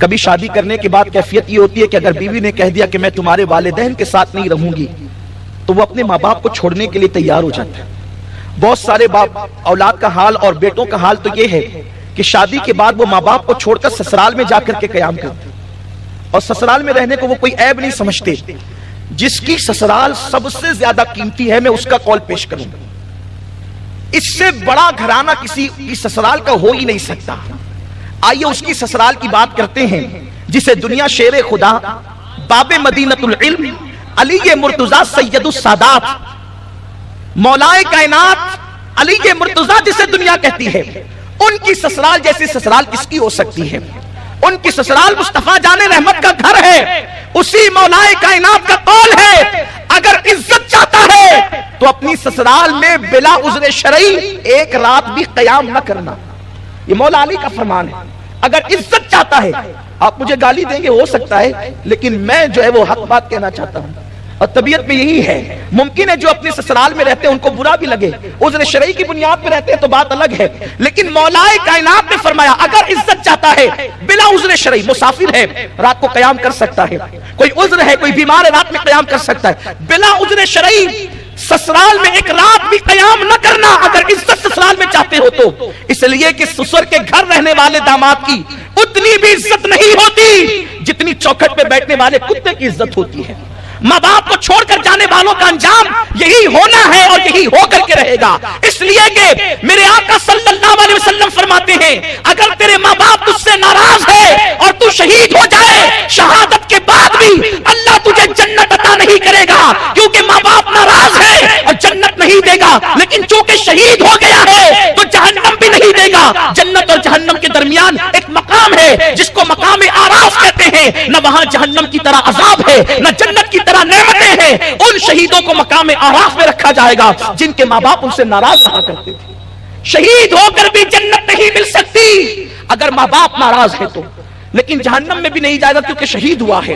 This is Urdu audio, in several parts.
کبھی شادی کرنے کے بعد کیفیت یہ ہوتی ہے کہ اگر بیوی نے کہہ دیا کہ میں تمہارے والدین کے ساتھ نہیں رہوں گی تو وہ اپنے ماں باپ کو چھوڑنے کے لیے تیار ہو جاتا ہے. بہت سارے باپ اولاد کا حال اور بیٹوں کا حال تو یہ ہے کہ شادی کے بعد وہ ماں باپ کو چھوڑ کر سسرال میں جا کر کے قیام کرتے اور سسرال میں رہنے کو وہ کوئی عیب نہیں سمجھتے. جس کی سسرال سب سے زیادہ قیمتی ہے میں اس کا قول پیش کروں گا. اس سے بڑا گھرانہ کسی کی سسرال کا ہو ہی نہیں سکتا. آئیے اس کی سسرال کی بات کرتے ہیں جسے دنیا شیر خدا باب مدینۃ العلم علی مرتضی سید السادات مولائے کائنات علی مرتضی جسے دنیا کہتی ہے، ان کی سسرال جیسی سسرال کس کی ہو سکتی ہے؟ ان کی سسرال مصطفیٰ جان رحمت کا گھر ہے. اسی مولائے کائنات کا قول ہے اگر عزت چاہتا ہے تو اپنی سسرال میں بلا عذر شرعی ایک رات بھی قیام نہ کرنا. یہ مولا علی کا فرمان ہے. اگر عزت چاہتا ہے، آپ مجھے گالی دیں گے ہو سکتا ہے، لیکن میں جو ہے وہ حق بات کہنا چاہتا ہوں اور طبیعت میں یہی ہے. ممکن ہے جو اپنے سسرال میں رہتے ہیں ان کو برا بھی لگے، عذر شرعی کی بنیاد پہ رہتے ہیں تو بات الگ ہے، لیکن مولائے کائنات نے فرمایا اگر عزت چاہتا ہے بلا عذر شرعی، مسافر ہے رات کو قیام کر سکتا ہے، کوئی عذر ہے کوئی بیمار ہے رات میں قیام کر سکتا ہے، بلا عذر شرعی سسرال میں ایک رات بھی قیام نہ کرنا اگر عزت سسرال میں چاہتے ہو تو. اس لیے کہ سسر کے گھر رہنے والے داماد کی اتنی بھی عزت نہیں ہوتی جتنی چوکھٹ پہ بیٹھنے والے کتے کی عزت ہوتی ہے. ماں باپ کو چھوڑ کر جانے والوں کا انجام یہی ہونا ہے اور یہی ہو کر کے رہے گا. اس لیے کہ میرے آقا صلی اللہ علیہ وسلم فرماتے ہیں اگر تیرے ماں باپ تجھ سے ناراض ہے اور تو شہید ہو جائے شہادت کے بعد بھی اللہ تجھے جنت عطا نہیں کرے گا، کیونکہ ماں باپ ناراض ہے اور جنت نہیں دے گا، لیکن چونکہ شہید ہو گیا ہے تو جہنم بھی نہیں دے گا. جنت اور جہنم کے درمیان ایک مقام ہے جس کو مقام آراف کہتے ہیں. نہ وہاں جہنم کی طرح عذاب ہے نہ جنت کی طرح نعمتیں ہیں. ان شہیدوں کو مقام آراف میں رکھا جائے گا جن کے ماں باپ ان سے ناراض رہا کرتے تھے. شہید ہو کر بھی جنت نہیں مل سکتی اگر ماں باپ ناراض ہے تو، لیکن جہنم میں بھی نہیں جائے گا کیونکہ شہید ہوا ہے،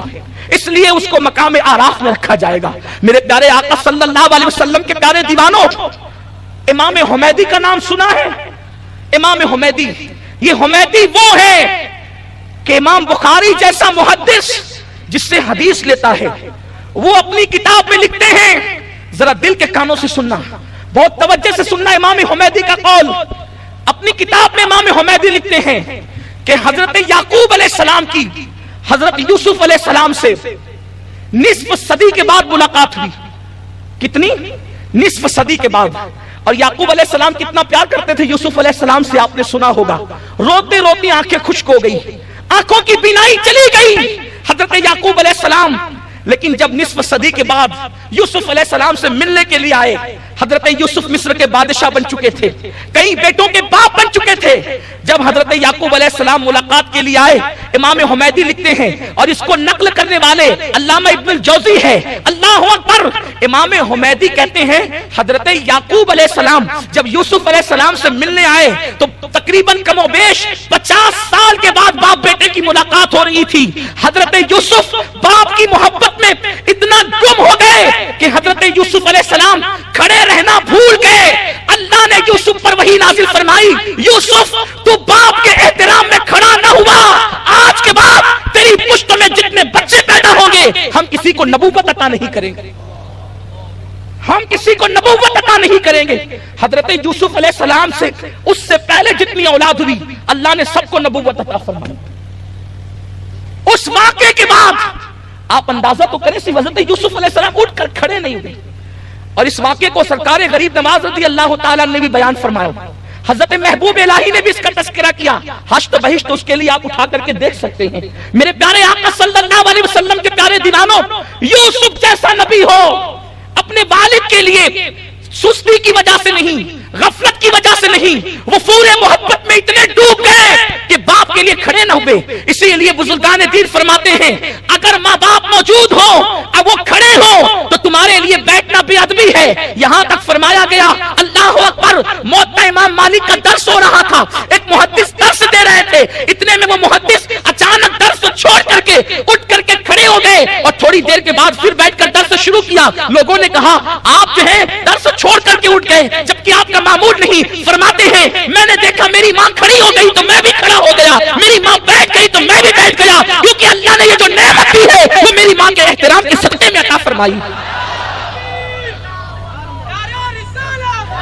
اس لیے اس کو مقام آراف میں رکھا جائے گا. میرے پیارے آقا صلی اللہ علیہ وسلم کے پیارے دیوانوں، امام حمیدی کا نام سنا ہے؟ امام حمیدی، یہ حمیدی وہ ہے کہ امام بخاری جیسا محدث جس سے حدیث لیتا ہے وہ اپنی کتاب میں لکھتے ہیں، ذرا دل کے کانوں سے سننا، بہت توجہ سے سننا امام حمیدی کا قول. اپنی کتاب میں امام حمیدی لکھتے ہیں کہ حضرت یعقوب علیہ السلام کی حضرت یوسف علیہ السلام سے نصف صدی کے بعد ملاقات ہوئی. کتنی؟ نصف صدی کے بعد. اور یعقوب علیہ السلام کتنا پیار کرتے تھے یوسف علیہ السلام سے آپ نے سنا ہوگا. روتے روتے آنکھیں خشک ہو گئی، آنکھوں کی بینائی چلی گئی حضرت یعقوب علیہ السلام. لیکن جب نصف صدی کے بعد یوسف علیہ السلام سے ملنے کے لیے آئے، حضرت یوسف مصر کے بادشاہ بن چکے تھے، کئی بیٹوں کے باپ بن چکے تھے. جب حضرت یعقوب علیہ السلام ملاقات کے لیے آئے، امام حمیدی لکھتے ہیں اور اس کو نقل کرنے والے علامہ ابن الجوزی ہے، اللہ اکبر. امام حمیدی کہتے ہیں حضرت یعقوب علیہ السلام جب یوسف علیہ السلام سے ملنے آئے تو تقریباً کم و بیش 50 سال کے بعد باپ بیٹے کی ملاقات ہو رہی تھی. حضرت یوسف باپ کی محبت میں اتنا گم ہو گئے کہ حضرت یوسف علیہ السلام کھڑے رہنا بھول گئے. اللہ نے یوسف پر وحی نازل فرمائی، یوسف تو باپ کے احترام میں کھڑا نہ ہوا، آج کے بعد تیری پشت میں جتنے بچے پیدا ہوں گے ہم کسی کو نبوت عطا نہیں کریں گے، ہم کسی کو نبوت عطا نہیں کریں گے. حضرت یوسف علیہ السلام سے اس سے پہلے جتنی اولاد ہوئی اللہ نے سب کو نبوت عطا فرمائی. اس واقعے کے بعد آپ اندازہ تو کریں صرف حضرت یوسف علیہ السلام اٹھ کر کھڑے نہیں ہوئے. اور اس واقعے کو سرکار غریب نواز رضی اللہ تعالیٰ نے بھی بیان فرمایا. حضرت محبوب الہی نے بھی اس کا تذکرہ کیا. حشت بہشت اس کے لیے آپ اٹھا کر کے دیکھ سکتے ہیں. میرے پیارے آقا صلی اللہ علیہ وسلم کے پیارے دیوانوں، یوسف جیسا نبی ہو اپنے والد کے لیے سستی کی وجہ سے نہیں، غفلت کی وجہ سے نہیں، وہ پورے محبت میں اتنے ڈوب گئے کہ باپ کے لیے کھڑے نہ ہوئے. اسی لیے بزرگان دین فرماتے ہیں اگر ماں باپ موجود ہو اب وہ کھڑے ہو تو تمہارے لیے بیٹھنا بے ادبی ہے. یہاں تک فرمایا گیا، اللہ اکبر، موت امام مالک کا درس ہو رہا تھا، ایک محدث درس دے رہے تھے، اتنے میں وہ محدث اچانک درس چھوڑ کر کے اٹھ کر کے کھڑے ہو گئے اور تھوڑی دیر کے بعد پھر بیٹھ کر درس شروع کیا. لوگوں نے کہا آپ جو ہے درس چھوڑ کر کے اٹھ گئے جبکہ آپ کا معمول نہیں. فرماتے ہیں میں نے دیکھا میری ماں کھڑی ہو گئی تو میں بھی کھڑا ہو گیا، میری ماں بیٹھ گئی تو میں بھی بیٹھ گیا. احترام کے صدقے میں عطا فرمائی.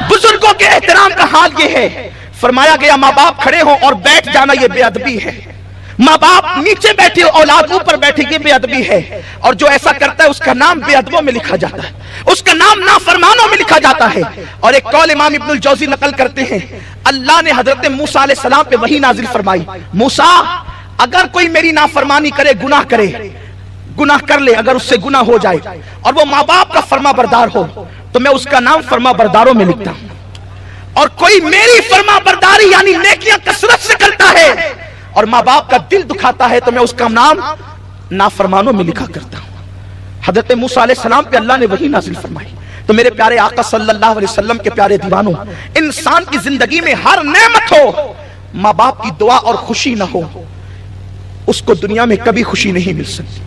بزرگوں کے احترام کا حال یہ ہے، فرمایا گیا ماں باپ کھڑے ہوں اور بیٹھ جانا یہ بے ادبی ہے. ماں باپ نیچے بیٹھے اولاد اوپر بیٹھے یہ بے ادبی ہے. اور جو ایسا کرتا ہے اس کا نام بے ادبوں میں لکھا جاتا ہے، اس کا نام نافرمانوں میں لکھا جاتا ہے. اور ایک قول امام ابن الجوزی نقل کرتے ہیں، اللہ نے حضرت موسیٰ علیہ السلام پہ وحی نازل فرمائی، موسیٰ اگر کوئی میری نافرمانی کرے، گناہ کر لے، اگر اس سے گناہ ہو جائے اور وہ ماں باپ کا فرما بردار ہو تو میں اس کا نام فرما برداروں میں لکھتا ہوں. اور کوئی میری فرما برداری یعنی نیکیاں کثرت سے کرتا ہے اور ماں باپ کا دل دکھاتا ہے تو میں اس کا نام نافرمانوں میں لکھا کرتا ہوں. حضرت موسیٰ علیہ السلام پہ اللہ نے وحی نازل فرمائی. تو میرے پیارے آقا صلی اللہ علیہ وسلم کے پیارے دیوانوں، انسان کی زندگی میں ہر نعمت ہو، ماں باپ کی دعا اور خوشی نہ ہو، اس کو دنیا میں کبھی خوشی نہیں مل سکتی.